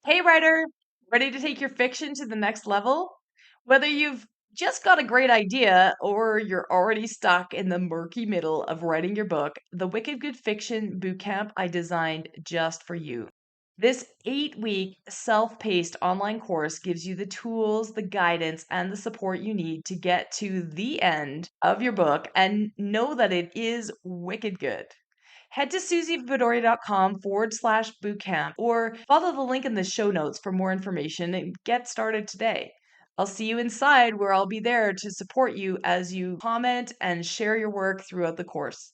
Hey, writer, ready to take your fiction to the next level? Whether you've just got a great idea or you're already stuck in the murky middle of writing your book, the Wicked Good Fiction Bootcamp I designed just for you. This 8-week self paced online course gives you the tools, the guidance, and the support you need to get to the end of your book and know that it is wicked good. Head to suzyvidori.com/bootcamp or follow the link in the show notes for more information and get started today. I'll see you inside where I'll be there to support you as you comment and share your work throughout the course.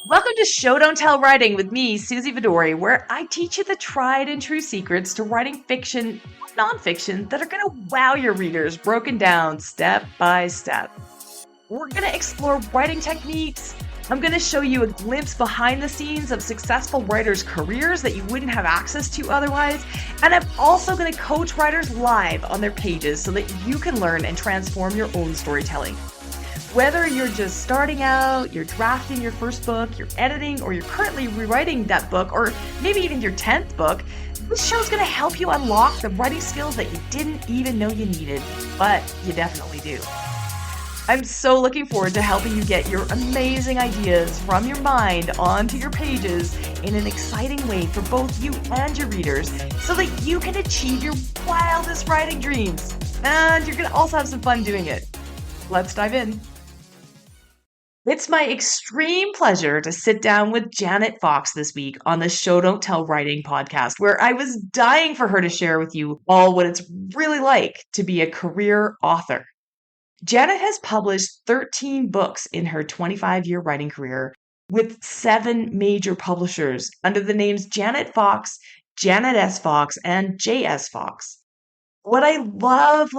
Welcome to Show Don't Tell Writing with me, Suzy Vidori, where I teach you the tried and true secrets to writing fiction, nonfiction that are going to wow your readers, broken down step by step. We're going to explore writing techniques. I'm going to show you a glimpse behind the scenes of successful writers' careers that you wouldn't have access to otherwise. And I'm also going to coach writers live on their pages so that you can learn and transform your own storytelling. Whether you're just starting out, you're drafting your first book, you're editing, or you're currently rewriting that book, or maybe even your 10th book, this show's going to help you unlock the writing skills that you didn't even know you needed, but you definitely do. I'm so looking forward to helping you get your amazing ideas from your mind onto your pages in an exciting way for both you and your readers so that you can achieve your wildest writing dreams. And you're going to also have some fun doing it. Let's dive in. It's my extreme pleasure to sit down with Janet Fox this week on the Show Don't Tell Writing podcast, where I was dying for her to share with you all what it's really like to be a career author. Janet has published 13 books in her 25-year writing career with 7 major publishers under the names Janet Fox, Janet S. Fox, and J.S. Fox. What I love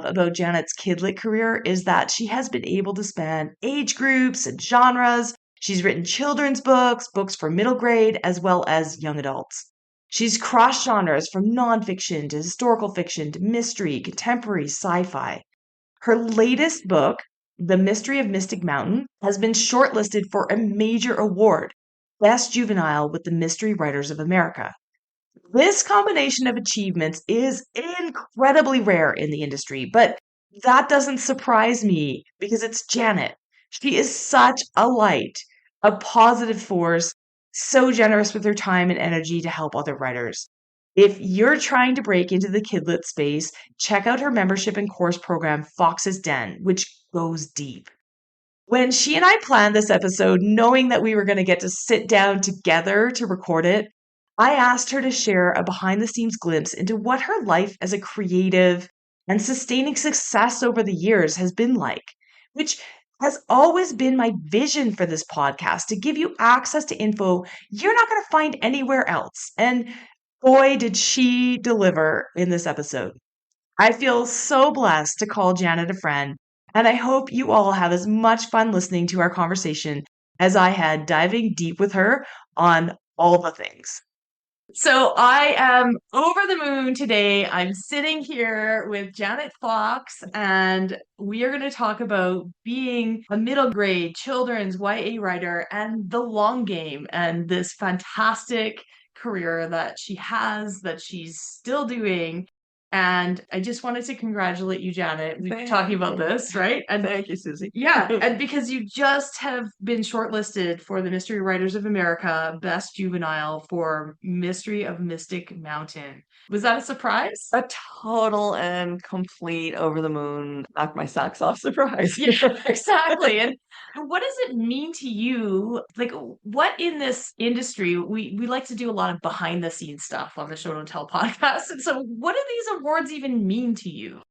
about Janet's KidLit career is that she has been able to span age groups and genres. She's written children's books, books for middle grade, as well as young adults. She's crossed genres from nonfiction to historical fiction to mystery, contemporary, sci-fi. Her latest book, The Mystery of Mystic Mountain, has been shortlisted for a major award, Best Juvenile with the Mystery Writers of America. This combination of achievements is incredibly rare in the industry, but that doesn't surprise me because it's Janet. She is such a light, a positive force, so generous with her time and energy to help other writers. If you're trying to break into the KidLit space, check out her membership and course program, Fox's Den, which goes deep. When she and I planned this episode, knowing that we were going to get to sit down together to record it, I asked her to share a behind the scenes glimpse into what her life as a creative and sustaining success over the years has been like, which has always been my vision for this podcast to give you access to info you're not going to find anywhere else. And boy, did she deliver in this episode. I feel so blessed to call Janet a friend, and I hope you all have as much fun listening to our conversation as I had diving deep with her on all the things. So I am over the moon today. I'm sitting here with Janet Fox, and we are going to talk about being a middle grade children's YA writer and the long game and this fantastic career that she has, that she's still doing. And I just wanted to congratulate you, Janet. We've been talking about this, right? And Thank you, Suzy. yeah, and because you just have been shortlisted for the Mystery Writers of America Best Juvenile for Mystery of Mystic Mountain. Was that a surprise? A total and complete over the moon, knock my socks off surprise. Yeah, exactly. And what does it mean to you? Like, what in this industry, we like to do a lot of behind the scenes stuff on the Show Don't Tell podcast. And so, what do these awards even mean to you?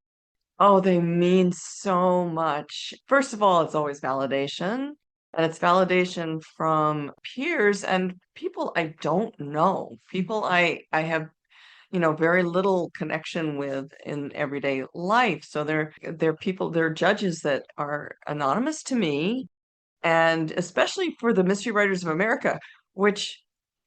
Oh, they mean so much. First of all, it's always validation, and it's validation from peers and people I don't know, people I have, very little connection with in everyday life. So they're people, they're judges that are anonymous to me, and especially for the Mystery Writers of America, which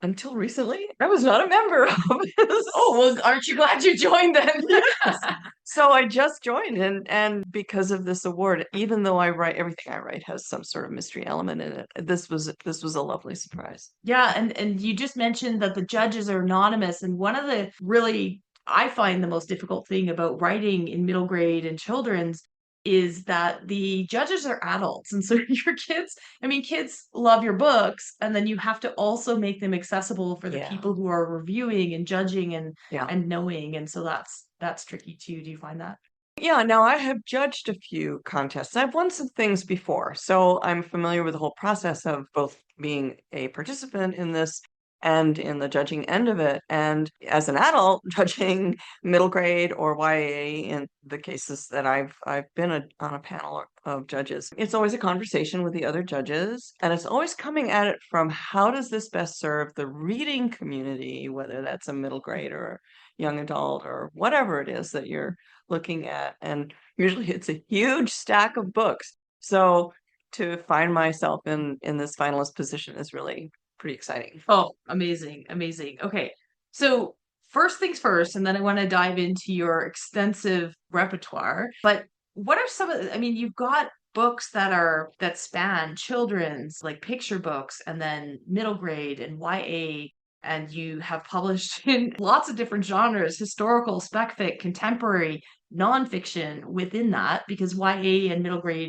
until recently, I was not a member of this. Oh, well, aren't you glad you joined then? Yes. So I just joined, and because of this award, even though I write everything I write has some sort of mystery element in it, this was a lovely surprise. Yeah, and you just mentioned that the judges are anonymous, and one of the really I find the most difficult thing about writing in middle grade and children's is that the judges are adults. And so your kids, I mean, kids love your books, and then you have to also make them accessible for the Yeah. people who are reviewing and judging Yeah. and knowing. And so that's tricky too. Do you find that? Yeah, now I have judged a few contests. I've won some things before, so I'm familiar with the whole process of both being a participant in this and in the judging end of it. And as an adult, judging middle grade or YA in the cases that I've been on a panel of judges, it's always a conversation with the other judges, and it's always coming at it from how does this best serve the reading community, whether that's a middle grade or young adult or whatever it is that you're looking at. And usually it's a huge stack of books. So to find myself in this finalist position is really pretty exciting. Oh, amazing, amazing. Okay. So, first things first, and then I want to dive into your extensive repertoire. But what are some of I mean, you've got books that span children's, like picture books, and then middle grade and YA, and you have published in lots of different genres, historical, spec fic, contemporary, nonfiction within that, because YA and middle grade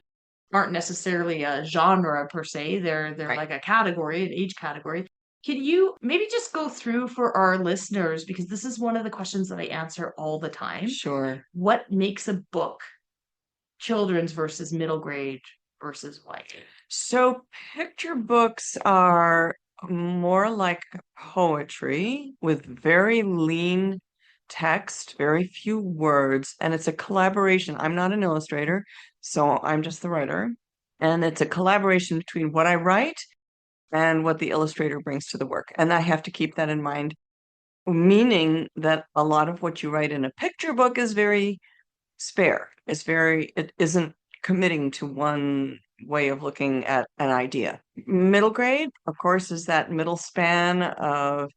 aren't necessarily a genre per se. They're Right. like a category, an age category. Can you maybe just go through for our listeners, because this is one of the questions that I answer all the time. Sure. What makes a book children's versus middle grade versus YA? So picture books are more like poetry with very lean text, very few words, and it's a collaboration. I'm not an illustrator, so I'm just the writer. And it's a collaboration between what I write and what the illustrator brings to the work. And I have to keep that in mind, meaning that a lot of what you write in a picture book is very spare. It isn't committing to one way of looking at an idea. Middle grade, of course, is that middle span of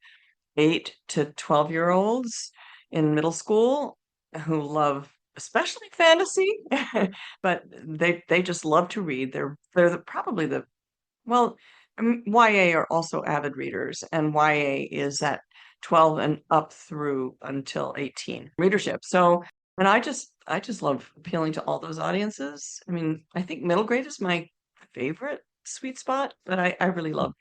8 to 12-year-olds in middle school who love especially fantasy, but they just love to read. Probably the well, YA are also avid readers, and YA is at 12 and up through until 18 readership. So, and I just love appealing to all those audiences. I mean, I think middle grade is my favorite sweet spot, but I really love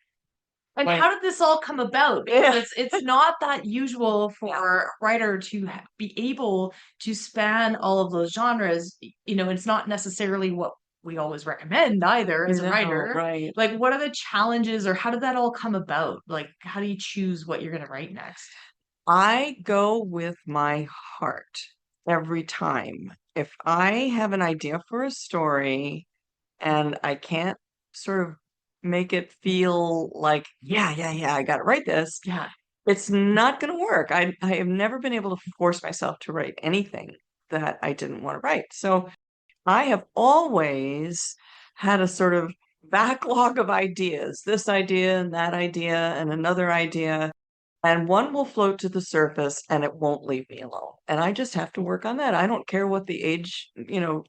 And my how did this all come about? yeah. Because it's not that usual for a writer to be able to span all of those genres. It's not necessarily what we always recommend either as a No, writer. right. Like, what are the challenges, or how did that all come about? Like, how do you choose what you're going to write next? I go with my heart every time. If I have an idea for a story and I can't sort of make it feel like, yeah, yeah, yeah, I got to write this, Yeah. it's not going to work. I have never been able to force myself to write anything that I didn't want to write. So I have always had a sort of backlog of ideas, this idea and that idea and another idea, and one will float to the surface and it won't leave me alone. And I just have to work on that. I don't care what the age,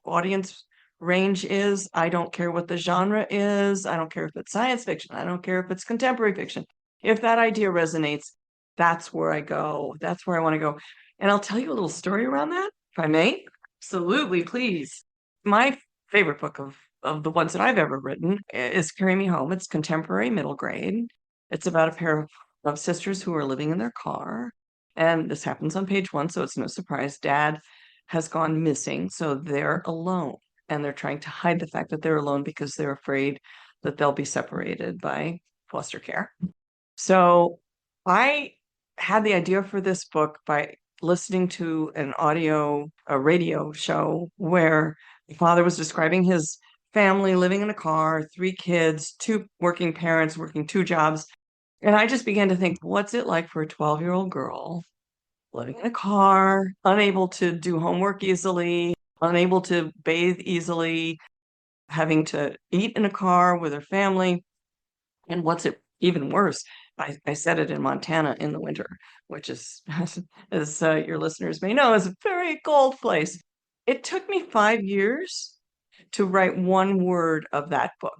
audience range is. I don't care what the genre is. I don't care if it's science fiction. I don't care if it's contemporary fiction. If that idea resonates, that's where I go. That's where I want to go. And I'll tell you a little story around that, if I may. Absolutely, please. My favorite book of the ones that I've ever written is Carry Me Home. It's contemporary middle grade. It's about a pair of sisters who are living in their car. And this happens on page 1, so it's no surprise. Dad has gone missing, so they're alone. And they're trying to hide the fact that they're alone because they're afraid that they'll be separated by foster care. So I had the idea for this book by listening to a radio show where the father was describing his family living in a car, 3 kids, 2 working parents working 2 jobs. And I just began to think, what's it like for a 12-year-old girl living in a car, unable to do homework easily, unable to bathe easily, having to eat in a car with her family? And what's it even worse, I set it in Montana in the winter, which is, as your listeners may know, is a very cold place. It took me 5 years to write one word of that book.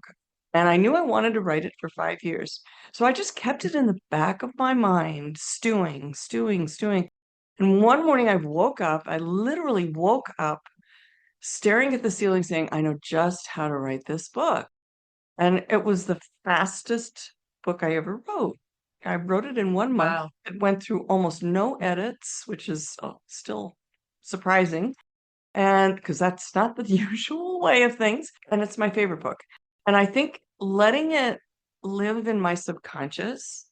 And I knew I wanted to write it for 5 years. So I just kept it in the back of my mind, stewing, stewing, stewing. And one morning I literally woke up staring at the ceiling saying, I know just how to write this book. And it was the fastest book I ever wrote. I wrote it in 1 month. Wow. It went through almost no edits, which is still surprising. And because that's not the usual way of things. And it's my favorite book. And I think letting it live in my subconscious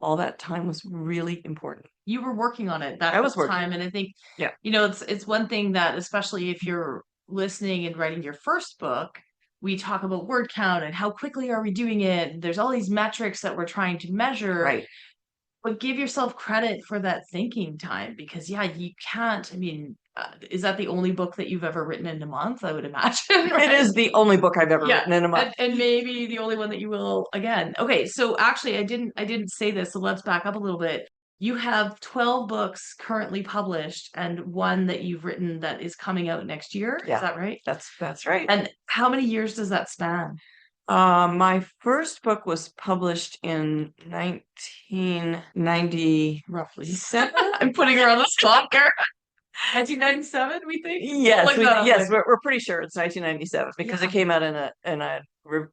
all that time was really important. You were working on it that I was whole working. time, and I think, Yeah. it's one thing that, especially if you're listening and writing your first book, we talk about word count and how quickly are we doing it. There's all these metrics that we're trying to measure. Right. But give yourself credit for that thinking time, because yeah, you can't. I mean, is that the only book that you've ever written in a month? I would imagine, It right? is the only book I've ever Yeah, written in a month. and maybe the only one that you will again. Okay, so actually, I didn't say this, so let's back up a little bit. You have 12 books currently published and one that you've written that is coming out next year. Is Yeah, that right? that's right. And how many years does that span? My first book was published in 1997. Roughly. I'm putting her on the spot here. 1997, we think? Yes, Look that up yes, later. we're pretty sure it's 1997 because Yeah. it came out in a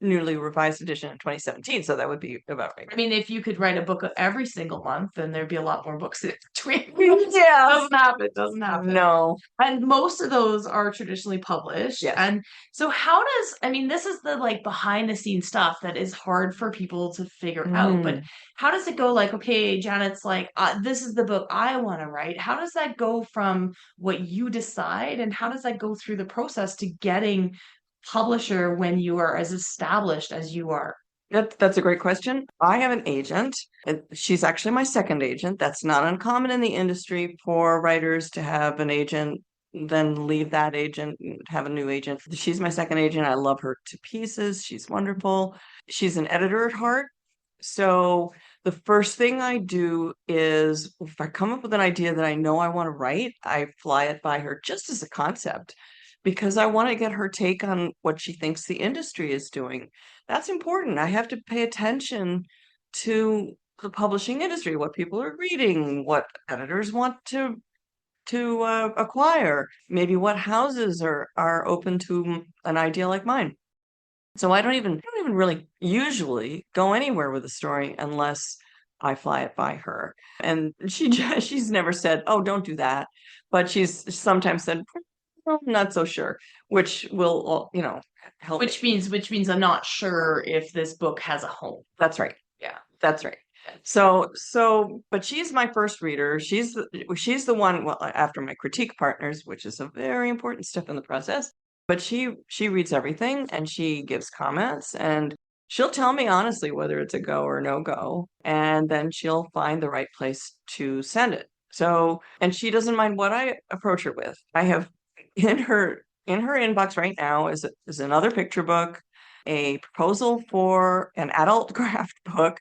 newly revised edition in 2017, so that would be about right. I mean, if you could write a book every single month, then there'd be a lot more books in between. Yeah. Doesn't happen. Doesn't happen. No. And most of those are traditionally published. Yes. And so how does, I mean, this is the like behind the scenes stuff that is hard for people to figure out, but how does it go? Like, okay, Janet's like, this is the book I want to write. How does that go from what you decide, and how does that go through the process to getting publisher when you are as established as you are? That's a great question. I have an agent, and she's actually my second agent. That's not uncommon in the industry for writers to have an agent, then leave that agent and have a new agent. She's my second agent. I love her to pieces. She's wonderful. She's an editor at heart. So the first thing I do is if I come up with an idea that I know I want to write, I fly it by her just as a concept because I want to get her take on what she thinks the industry is doing. That's important. I have to pay attention to the publishing industry, what people are reading, what editors want to acquire, maybe what houses are open to an idea like mine. So I don't even really usually go anywhere with a story unless I fly it by her. And she's never said, "Oh, don't do that," but she's sometimes said, "Oh, I'm not so sure," which will, help me. Which means I'm not sure if this book has a home. That's right. Yeah. That's right. But she's my first reader. She's the one, well, after my critique partners, which is a very important step in the process. But she reads everything and she gives comments and she'll tell me honestly whether it's a go or no go, and then she'll find the right place to send it. So, and she doesn't mind what I approach her with. I have in her inbox right now is another picture book, a proposal for an adult craft book,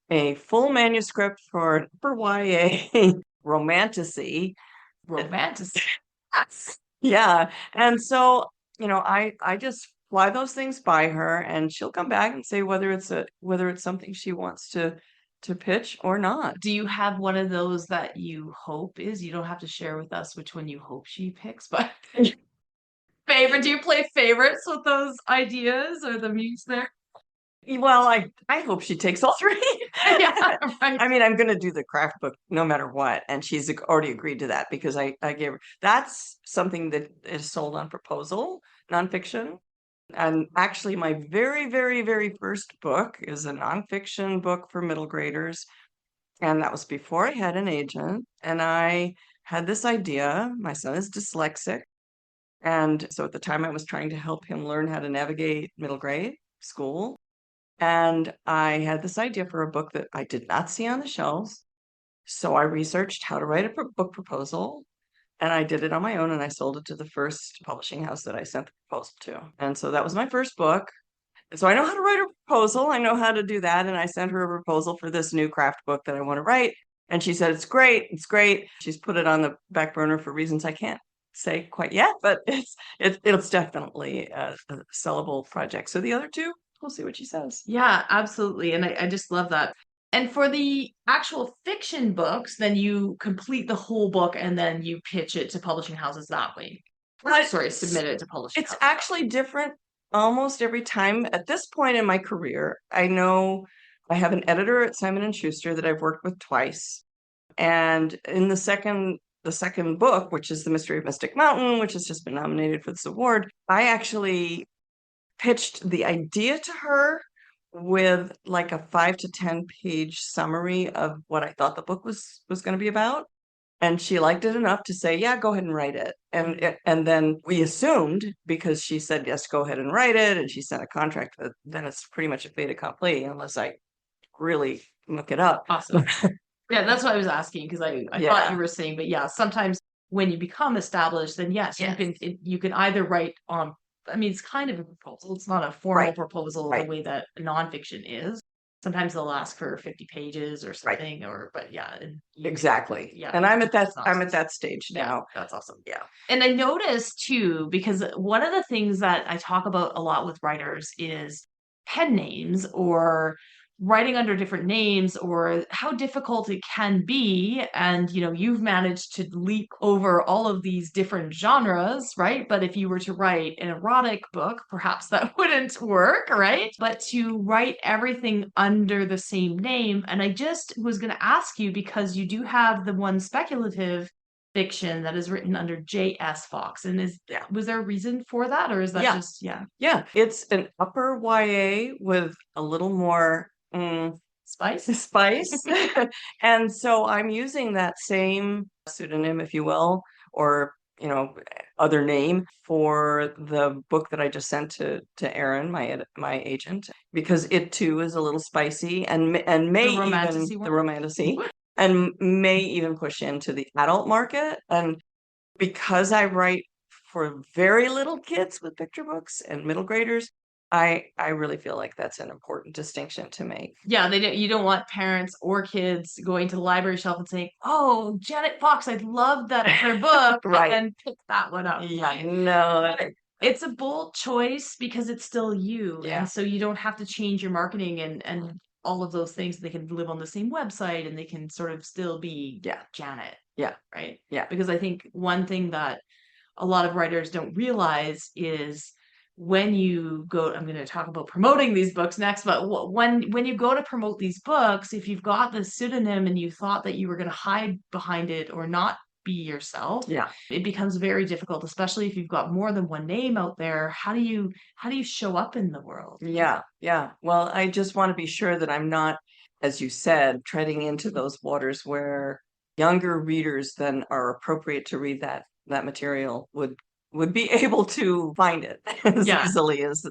a full manuscript for an upper YA romantasy. Romantic. Yeah. And so, I just fly those things by her and she'll come back and say whether it's something she wants to pitch or not. Do you have one of those that you hope is? You don't have to share with us which one you hope she picks, but favorite. Do you play favorites with those ideas or the muse there? Well, I hope she takes all three. Yeah, right. I mean, I'm going to do the craft book no matter what, and she's already agreed to that because I gave her that's something that is sold on proposal, nonfiction. And actually, my very, very, very first book is a nonfiction book for middle graders, and that was before I had an agent. And I had this idea. My son is dyslexic, and so at the time I was trying to help him learn how to navigate middle grade school. And I had this idea for a book that I did not see on the shelves. So I researched how to write a book proposal and I did it on my own and I sold it to the first publishing house that I sent the proposal to. And so that was my first book. And so I know how to write proposal. I know how to do that. And I sent her a proposal for this new craft book that I want to write. And she said, it's great. It's great. She's put it on the back burner for reasons I can't say quite yet, but it's definitely a sellable project. So the other two, we'll see what she says. Yeah, absolutely. And I just love that. And for the actual fiction books, then you complete the whole book and then you pitch it to publishing houses that way. Sorry, submit it to publishing It's houses. actually different almost every time. At this point in my career, I know I have an editor at Simon and Schuster that I've worked with twice. And in the second book, which is The Mystery of Mystic Mountain, which has just been nominated for this award, I actually pitched the idea to her with like a 5 to 10 page summary of what I thought the book was going to be about. And she liked it enough to say, yeah, go ahead and write it. And then we assumed, because she said, yes, go ahead and write it, and she sent a contract, then it's pretty much a fait accompli, unless I really look it up. Awesome. Yeah, that's what I was asking, because I thought Yeah. you were saying, but yeah, sometimes when you become established, then yes, Yes. you can either write on, I mean, it's kind of a proposal. It's not a formal Right. proposal Right. the way that nonfiction is. Sometimes they'll ask for 50 pages or Right. something, but yeah. Exactly. Yeah. And I'm at it's not- that stage Yeah, now. that's awesome. Yeah. And I noticed too, because one of the things that I talk about a lot with writers is pen names, or writing under different names, or how difficult it can be. And, you've managed to leap over all of these different genres, right? But if you were to write an erotic book, perhaps that wouldn't work, right? But to write everything under the same name. And I just was going to ask you, because you do have the one speculative fiction that is written under J.S. Fox. And was there a reason for that, or is that just Yeah, it's an upper YA with a little more spice? And so I'm using that same pseudonym, if you will, or other name for the book that I just sent to Erin, my agent, because it too is a little spicy and may The even romanticy the one? romanticy, and may even push into the adult market. And because I write for very little kids with picture books and middle graders, I really feel like that's an important distinction to make. Yeah, you don't want parents or kids going to the library shelf and saying, "Oh, Janet Fox, I love that her book," Right. and pick that one up. Yeah, no. It's a bold choice because it's still you. Yeah. And so you don't have to change your marketing and all of those things. They can live on the same website and they can sort of still be Janet. Yeah. Right. Yeah. Because I think one thing that a lot of writers don't realize is, when you go, I'm going to talk about promoting these books next, but when you go to promote these books, if you've got the pseudonym and you thought that you were going to hide behind it or not be yourself, it becomes very difficult, especially if you've got more than one name out there. How do you show up in the world? Yeah. Well, I just want to be sure that I'm not, as you said, treading into those waters where younger readers then are appropriate to read that material would be able to find it as easily as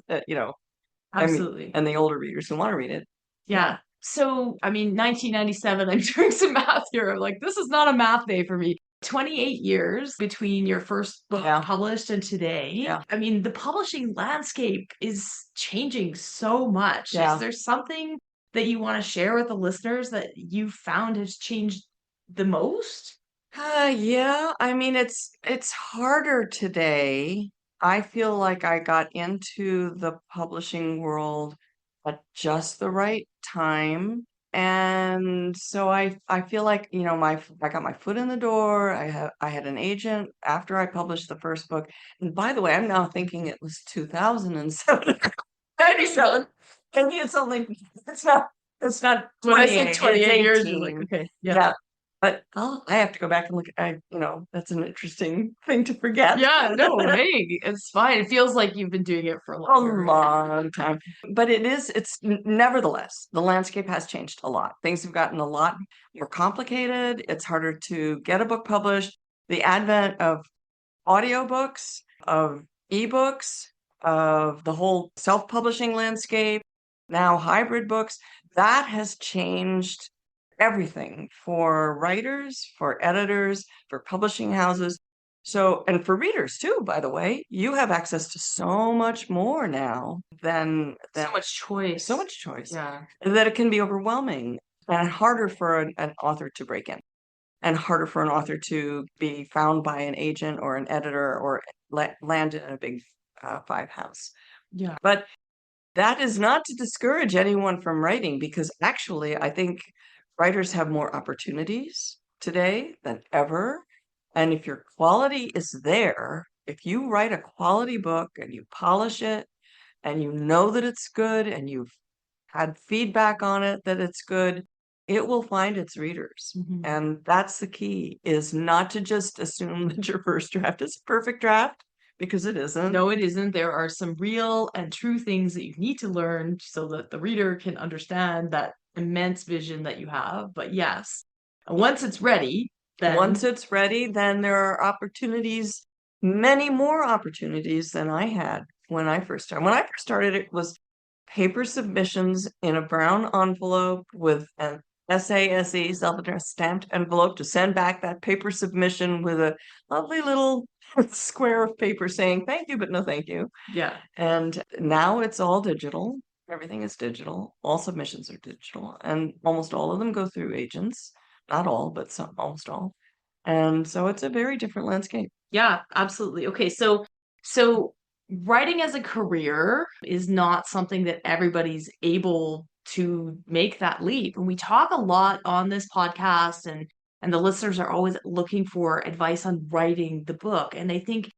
Absolutely. and the older readers who want to read it. Yeah. So, I mean, 1997, I'm doing some math here. I'm like, this is not a math day for me. 28 years between your first book published and today. Yeah. I mean, the publishing landscape is changing so much. Yeah. Is there something that you want to share with the listeners that you found has changed the most? Yeah. I mean, it's harder today. I feel like I got into the publishing world at just the right time. And so I feel like, I got my foot in the door. I had an agent after I published the first book. And by the way, I'm now thinking it was 2007, 97. And it's not When I say 28, 28 years, it's you're like, 18. okay, Yeah. But I have to go back and look at, that's an interesting thing to forget. Yeah, no, hey, it's fine. It feels like you've been doing it for a A long long time. But nevertheless, the landscape has changed a lot. Things have gotten a lot more complicated. It's harder to get a book published. The advent of audiobooks, of ebooks, of the whole self-publishing landscape, now hybrid books, that has changed everything for writers, for editors, for publishing houses. So, and for readers too, by the way, you have access to so much more now than So much choice. so much choice Yeah. that it can be overwhelming and harder for an author to break in, and harder for an author to be found by an agent or an editor or land in a big five house. Yeah. But that is not to discourage anyone from writing, because actually, I think writers have more opportunities today than ever. And if your quality is there, if you write a quality book and you polish it and you know that it's good and you've had feedback on it that it's good, it will find its readers. Mhm. And that's the key, is not to just assume that your first draft is a perfect draft, because it isn't. No, it isn't. There are some real and true things that you need to learn so that the reader can understand that immense vision that you have. But yes, once it's ready, then Once it's ready, then there are opportunities, many more opportunities than I had when I first started. When I first started, it was paper submissions in a brown envelope with an SASE, self-addressed stamped envelope, to send back that paper submission with a lovely little square of paper saying thank you, but no thank you. yeah. And now it's all digital. Everything is digital. All submissions are digital, and almost all of them go through agents. Not all, but some, almost all. And so it's a very different landscape. Yeah, absolutely. Okay, so writing as a career is not something that everybody's able to make that leap. And we talk a lot on this podcast, and the listeners are always looking for advice on writing the book. And I think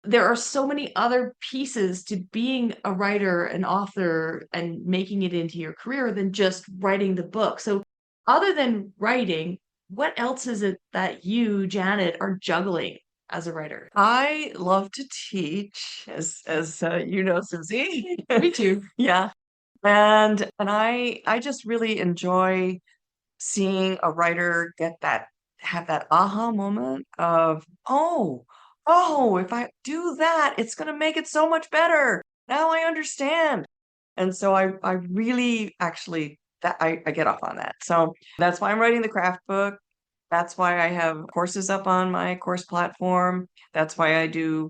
there are so many other pieces to being a writer, an author, and making it into your career than just writing the book. So, other than writing, what else is it that you, Janet, are juggling as a writer? I love to teach, as you know, Susie. Me too. Yeah. And I just really enjoy seeing a writer have that aha moment of, oh, if I do that, it's going to make it so much better. Now I understand. And so I really actually, that I get off on that. So that's why I'm writing the craft book. That's why I have courses up on my course platform. That's why I do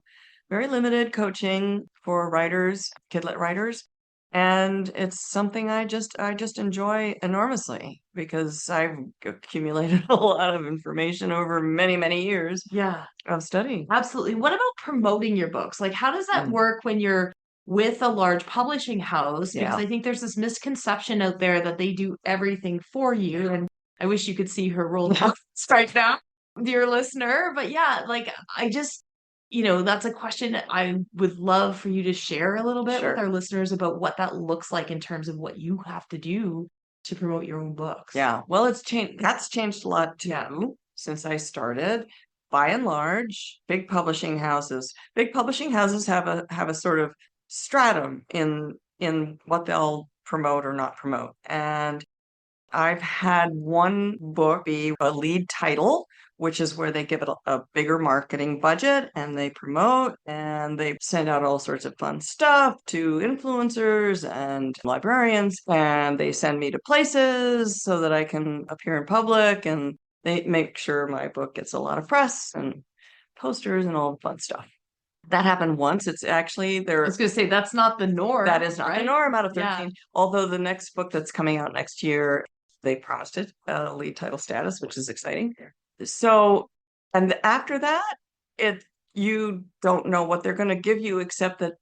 very limited coaching for writers, KidLit writers. And it's something I just enjoy enormously, because I've accumulated a lot of information over many, many years Yeah, of study. absolutely. What about promoting your books? Like, how does that Mm, work when you're with a large publishing house? Because yeah. I think there's this misconception out there that they do everything for you. And I wish you could see her roll eyes right now, dear listener. But yeah, like, I just, that's a question I would love for you to share a little bit with Sure. our listeners about what that looks like in terms of what you have to do to promote your own books. Yeah. Well, it's changed. That's changed a lot Yeah. too since I started. By and large, big publishing houses have a sort of stratum in what they'll promote or not promote. And I've had one book be a lead title, which is where they give it a bigger marketing budget and they promote and they send out all sorts of fun stuff to influencers and librarians, and they send me to places so that I can appear in public, and they make sure my book gets a lot of press and posters and all the fun stuff. That happened once. It's actually I was going to say, that's not the norm. that is not the right? norm out of Yeah. 13. Although the next book that's coming out next year, they promised it lead title status, which is exciting. So, and after that, it you don't know what they're going to give you, except that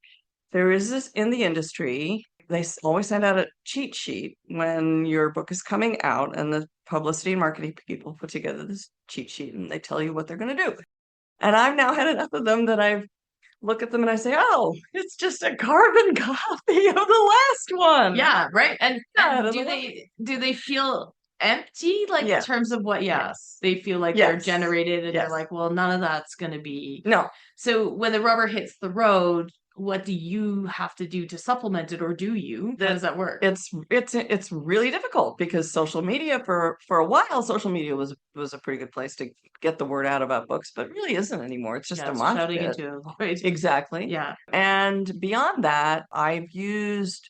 there is this in the industry. They always send out a cheat sheet when your book is coming out, and the publicity and marketing people put together this cheat sheet and they tell you what they're going to do. And I've now had enough of them that I've look at them and I say, oh, it's just a carbon copy of the last one. Yeah, right. And Yeah, do they feel empty, like in Yeah. terms of what? Yes, they feel like they're Yes. generated, and Yes. you're like, well, none of that's going to be. No, So when the rubber hits the road, what do you have to do to supplement it, or do you? How does that work? it's really difficult, because social media for a while, social media was a pretty good place to get the word out about books, but really isn't anymore. It's just Yeah, a it's mosh shouting pit. into a void. Exactly. Yeah. And beyond that, I've used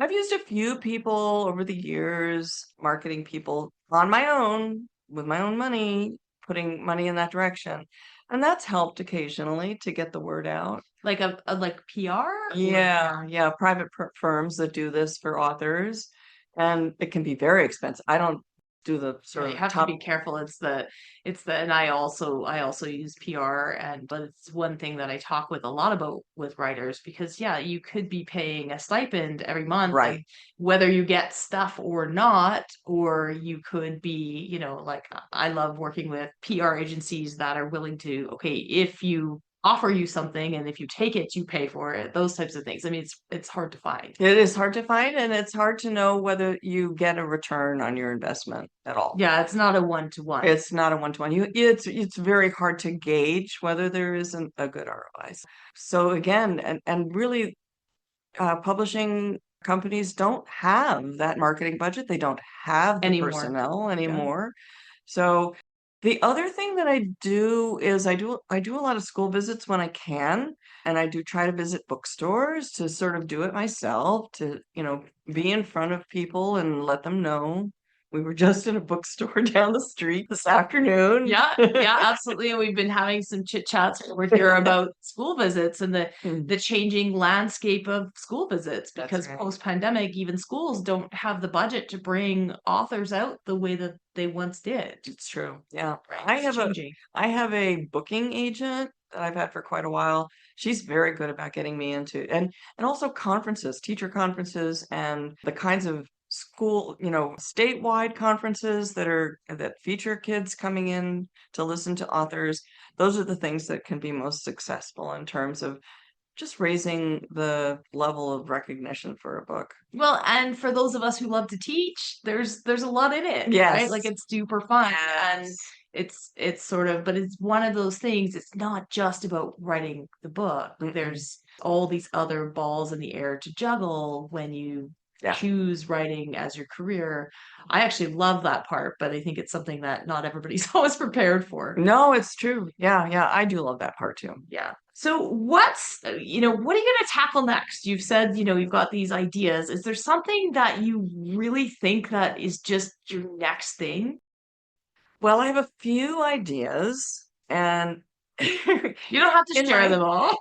a few people over the years, marketing people on my own, with my own money, putting money in that direction. And that's helped occasionally to get the word out. Like a like PR? Yeah, private firms that do this for authors, and it can be very expensive. I don't do the Yeah, sort you of have to top. be careful. And I also use PR, and but it's one thing that I talk with a lot about with writers, because yeah, you could be paying a stipend every month, and Right. whether you get stuff or not, or you could be, like I love working with PR agencies that are willing to, okay, if you offer you something and if you take it, you pay for it, those types of things. I mean, it's hard to find. It is hard to find, and it's hard to know whether you get a return on your investment at all. Yeah, it's not a one-to-one. It's not a one-to-one. It's very hard to gauge whether there isn't a good ROI. So again, and really, publishing companies don't have that marketing budget. They don't have the Anymore. personnel Yeah. anymore. So the other thing that I do is I do a lot of school visits when I can, and I do try to visit bookstores to sort of do it myself, to, be in front of people and let them know. We were just in a bookstore down the street this afternoon. Yeah, yeah, absolutely. And we've been having some chit chats over here about school visits and the changing landscape of school visits, That's because right. post pandemic, even schools don't have the budget to bring authors out the way that they once did. It's true. Yeah. Right. I It's have a changing. I have a booking agent that I've had for quite a while. She's very good about getting me into, and also conferences, teacher conferences, and the kinds of school, statewide conferences that feature kids coming in to listen to authors. Those are the things that can be most successful in terms of just raising the level of recognition for a book. Well, and for those of us who love to teach, there's a lot in it, right? Like Yes. it's super fun, and Yes. it's sort of, but it's one of those things. It's not just about writing the book. Mm-mm. There's all these other balls in the air to juggle when you Yeah. choose writing as your career. I actually love that part, but I think it's something that not everybody's always prepared for. No, it's true. Yeah, I do love that part too. Yeah. So what are you going to tackle next? You've said, you've got these ideas. Is there something that you really think that is just your next thing? Well, I have a few ideas, and You don't have to in share my them all.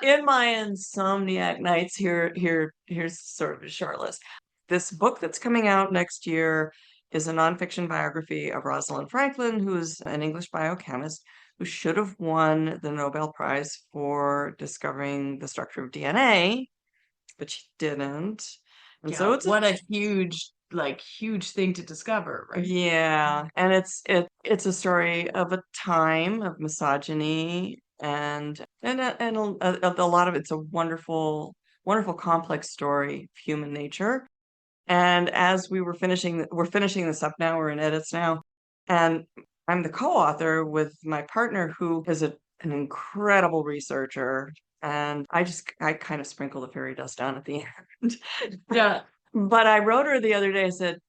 in my insomniac nights, here's sort of a short list. This book that's coming out next year is a nonfiction biography of Rosalind Franklin, who is an English biochemist who should have won the Nobel Prize for discovering the structure of DNA, but she didn't. And Yeah, so it's a what a huge thing to discover, right? Yeah, and it's a story of a time of misogyny, and a lot of it's a wonderful complex story of human nature. And as we're finishing this up now, we're in edits now, and I'm the co-author with my partner, who is an incredible researcher, and I kind of sprinkle the fairy dust down at the end. Yeah. But I wrote her the other day. I said,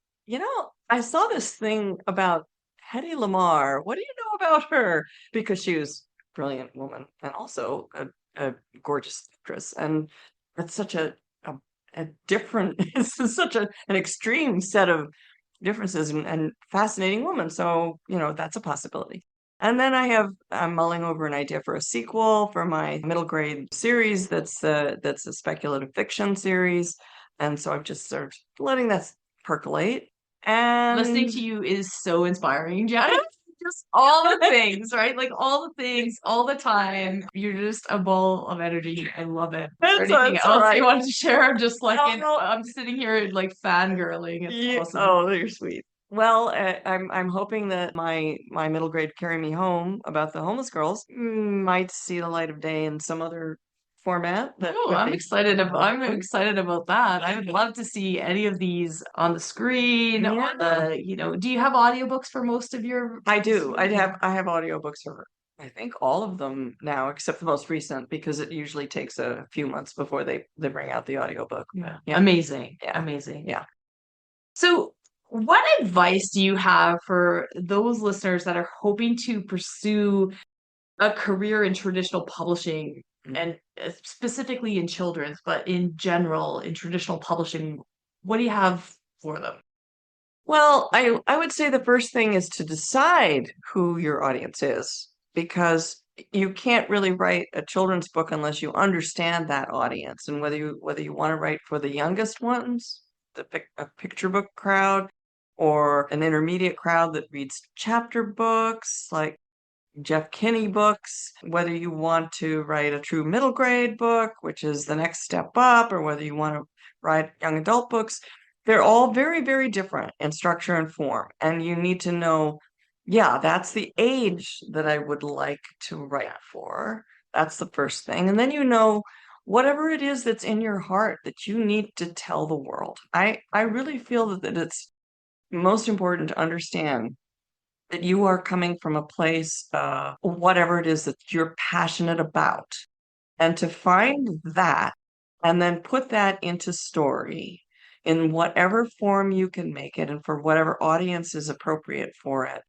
I saw this thing about Hedy Lamarr. What do you know about her? Because she was a brilliant woman and also a gorgeous actress. And it's such a different, it's such an extreme set of differences, and fascinating woman. So, that's a possibility. And then I'm mulling over an idea for a sequel for my middle grade series that's a speculative fiction series. And so I'm just sort of letting that percolate. Listening And to you is so inspiring, Janet. Just all the things, right? Like all the things, all the time. You're just a ball of energy. I love it. Is there anything it's all else you right. wanted to share? I'm just like No, I'm sitting here like fangirling. It's yeah, awesome. oh, you're sweet. Well, I'm hoping that my middle grade Carry Me Home about the homeless girls might see the light of day in some other format that Oh, could I'm be. excited about that. I would love to see any of these on the screen, Yeah, on do you have audiobooks for most of your I do. stories? I have audiobooks for I think all of them now, except the most recent, because it usually takes a few months before they bring out the audiobook. Yeah. Yeah, Amazing. yeah, Amazing. yeah. So, what advice do you have for those listeners that are hoping to pursue a career in traditional publishing, Mm. and specifically in children's, but in general in traditional publishing? What do you have for them? Well, I would say the first thing is to decide who your audience is, because you can't really write a children's book unless you understand that audience, and whether you want to write for the youngest ones, a picture book crowd, or an intermediate crowd that reads chapter books like Jeff Kinney books, whether you want to write a true middle grade book, which is the next step up, or whether you want to write young adult books, they're all very, very different in structure and form. And you need to know, yeah, that's the age that I would like to write for. That's the first thing. And then you know whatever it is that's in your heart that you need to tell the world. I really feel that it's most important to understand that you are coming from a place, whatever it is that you're passionate about, and to find that and then put that into story in whatever form you can make it and for whatever audience is appropriate for it,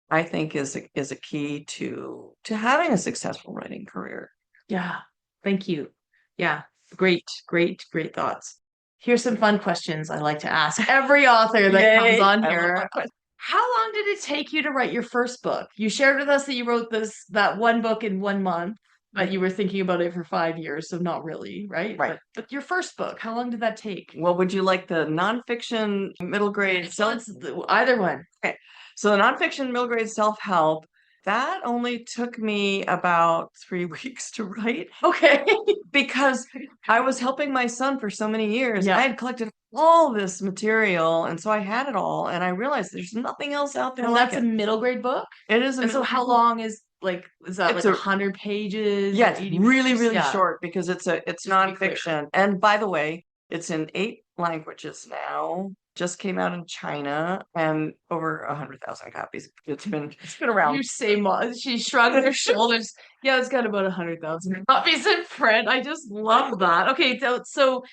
I think is a key to having a successful writing career. Yeah. Thank you. Yeah. Great, great, great thoughts. Here's some fun questions I like to ask every author that comes Yay! on I love here. fun questions. How long did it take you to write your first book? You shared with us that you wrote that one book in 1 month, but you were thinking about it for 5 years, so not really, right? Right. But your first book, how long did that take? Well, would you like the nonfiction middle grade self? Either one. Okay. So the nonfiction middle grade self-help, that only took me about 3 weeks to write. Okay. Because I was helping my son for so many years. Yeah. I had collected all this material, and so I had it all, and I realized there's nothing else out there And like that's it. a middle grade book? It is a And so middle how grade. long is that It's like a 100 pages? Yeah, or it's 80 really, pages? really Yeah. short because it's to be clear. nonfiction. And by the way, it's in 8 languages now. Just came out in China and over 100,000 copies. It's been around. You say, she shrugged her shoulders. Yeah, it's got about 100,000 copies in print. I just love that. Okay, so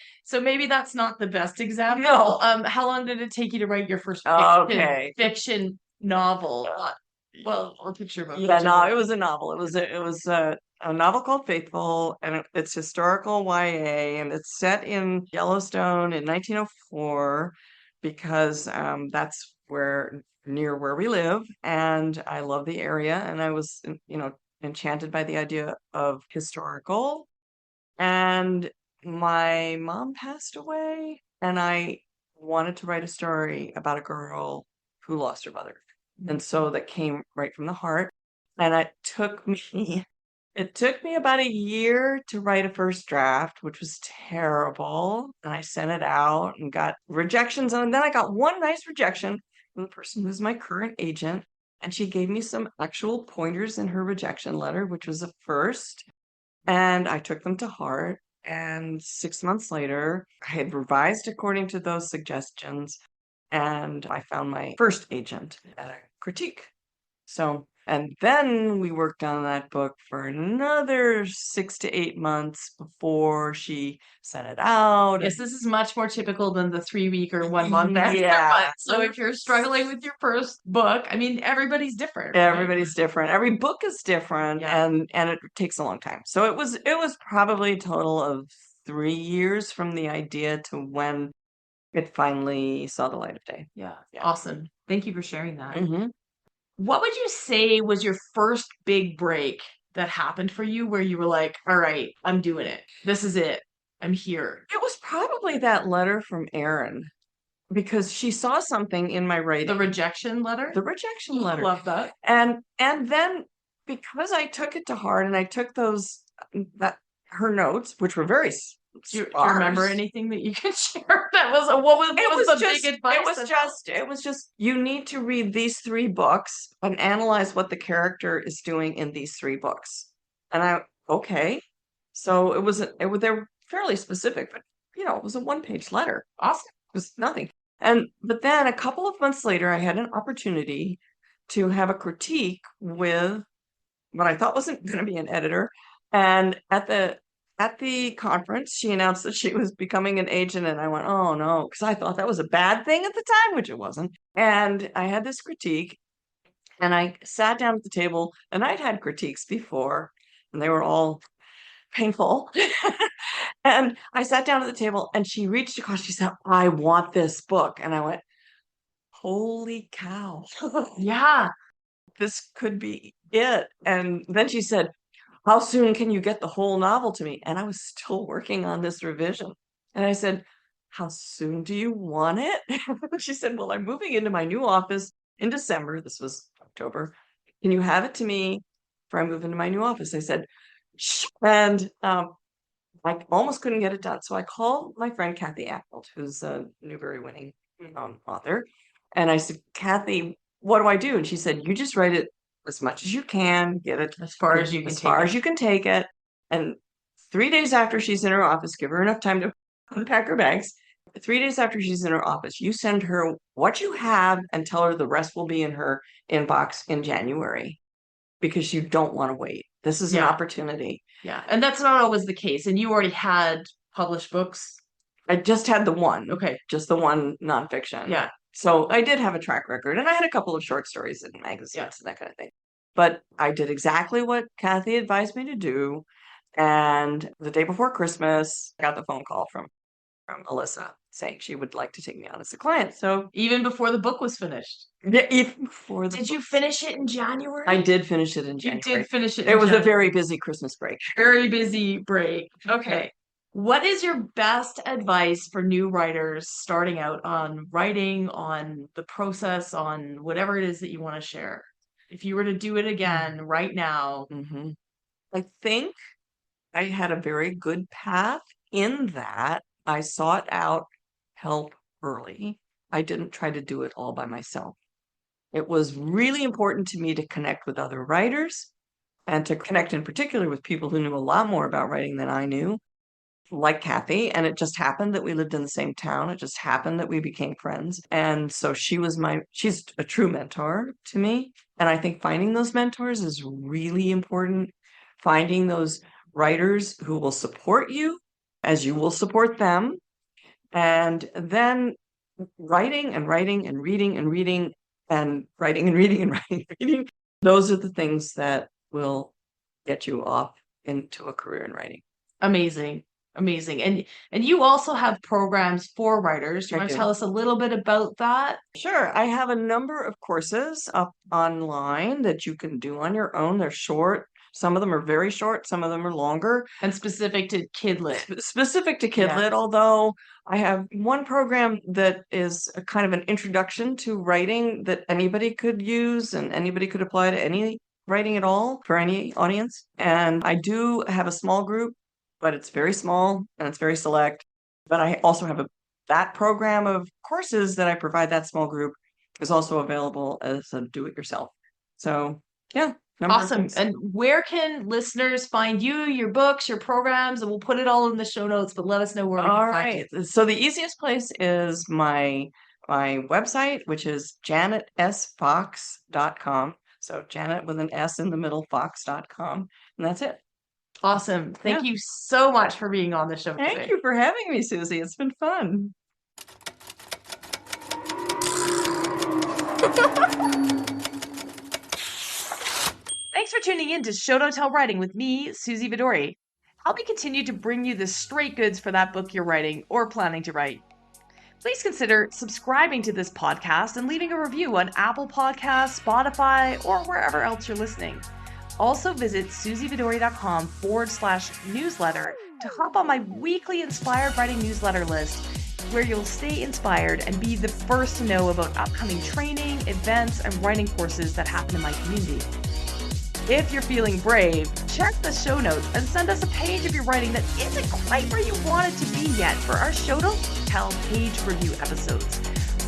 maybe that's not the best example. No. How long did it take you to write your first Okay. fiction novel? Well, or picture book. Yeah, no, it was a novel. It was a novel called Faithful, and it's historical YA, and it's set in Yellowstone in 1904 because that's near where we live, and I love the area, and I was, enchanted by the idea of historical. And my mom passed away, and I wanted to write a story about a girl who lost her mother. And so that came right from the heart. And it took me about a year to write a first draft, which was terrible. And I sent it out and got rejections. And then I got one nice rejection from the person who's my current agent. And she gave me some actual pointers in her rejection letter, which was a first. And I took them to heart. And 6 months later, I had revised according to those suggestions. And I found my first agent at a critique. So, and then we worked on that book for another 6 to 8 months before she sent it out. Yes, this is much more typical than the 3 week or 1 month. Yeah. So if you're struggling with your first book, I mean, everybody's different. Right? Everybody's different. Every book is different, Yeah. and it takes a long time. So it was probably a total of 3 years from the idea to when it finally saw the light of day. Yeah. Awesome. Thank you for sharing that. Mhm. What would you say was your first big break that happened for you where you were like, all right, I'm doing it. This is it. I'm here. It was probably that letter from Erin because she saw something in my writing. The rejection letter? The rejection letter. Love that. And then because I took it to heart and I took her notes, which were very do you remember sparse. anything that you could share? That was what was the big advice? It was just you need to read these 3 books and analyze what the character is doing in these 3 books. And okay. So they were fairly specific, but it was a 1-page letter. Awesome. It was nothing. But then a couple of months later, I had an opportunity to have a critique with what I thought wasn't going to be an editor. And at the conference, she announced that she was becoming an agent, and I went, oh no, because I thought that was a bad thing at the time, which it wasn't. And I had this critique, and I sat down at the table, and I'd had critiques before, and they were all painful. And I sat down at the table, and she reached across, she said, I want this book. And I went, holy cow. Yeah. This could be it. And then she said, how soon can you get the whole novel to me? And I was still working on this revision. And I said, how soon do you want it? She said, well, I'm moving into my new office in December. This was October. Can you have it to me before I move into my new office? I said, "Shh." And I almost couldn't get it done. So I called my friend Kathy Acknold, who's a Newbery winning author. And I said, Kathy, what do I do? And she said, you just write it as much as you can, get it As far as you can as take far it. as you can take it. And 3 days after she's in her office, give her enough time to unpack her bags. 3 days after she's in her office, you send her what you have and tell her the rest will be in her inbox in January because you don't want to wait. This is an Yeah. opportunity. Yeah. And that's not always the case. And you already had published books. I just had the one, Okay. just the one nonfiction. Yeah. So I did have a track record, and I had a couple of short stories in magazines Yeah. and that kind of thing. But I did exactly what Kathy advised me to do. And the day before Christmas, I got the phone call from Alyssa saying she would like to take me on as a client. So Even before the book was finished. yeah, even before the Did you book- finish it in January? I did finish it in You January. did finish it. It was a very busy Christmas break. very busy break. Okay. What is your best advice for new writers starting out on writing, on the process, on whatever it is that you want to share? If you were to do it again right now, Mhm. I think I had a very good path in that I sought out help early. I didn't try to do it all by myself. It was really important to me to connect with other writers and to connect in particular with people who knew a lot more about writing than I knew, like Kathy. And it just happened that we lived in the same town. It just happened that we became friends. And so she's a true mentor to me. And I think finding those mentors is really important. Finding those writers who will support you as you will support them. And then writing and writing and reading and reading and writing and reading and writing and reading. Those are the things that will get you off into a career in writing. amazing. Amazing. And you also have programs for writers. Do you I want to do. tell us a little bit about that? Sure. I have a number of courses up online that you can do on your own. They're short. Some of them are very short. Some of them are longer. And specific to KidLit. Specific to KidLit, although I have one program that is a kind of an introduction to writing that anybody could use and anybody could apply to any writing at all for any audience. And I do have a small group, but it's very small and it's very select. But I also have that program of courses that I provide that small group is also available as a do-it-yourself. So yeah. Awesome. And where can listeners find you, your books, your programs? And we'll put it all in the show notes, but let us know where we can find you. So the easiest place is my website, which is janetsfox.com. So Janet with an S in the middle, fox.com. And that's it. Awesome. Thank you so much for being on the show today. Thank you for having me, Suzy. It's been fun. Thanks for tuning in to Show Don't Tell Writing with me, Suzy Vidori. Help me continue to bring you the straight goods for that book you're writing or planning to write. Please consider subscribing to this podcast and leaving a review on Apple Podcasts, Spotify, or wherever else you're listening. Also visit suzyvidori.com/newsletter to hop on my weekly Inspired Writing newsletter list, where you'll stay inspired and be the first to know about upcoming training, events, and writing courses that happen in my community. If you're feeling brave, check the show notes and send us a page of your writing that isn't quite where you want it to be yet for our Show Don't Tell page review episodes.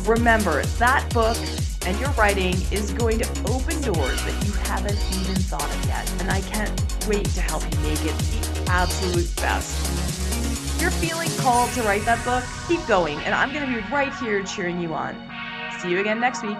Remember, that book and your writing is going to open doors that you haven't even thought of yet, and I can't wait to help you make it the absolute best. If you're feeling called to write that book, keep going, and I'm going to be right here cheering you on. See you again next week.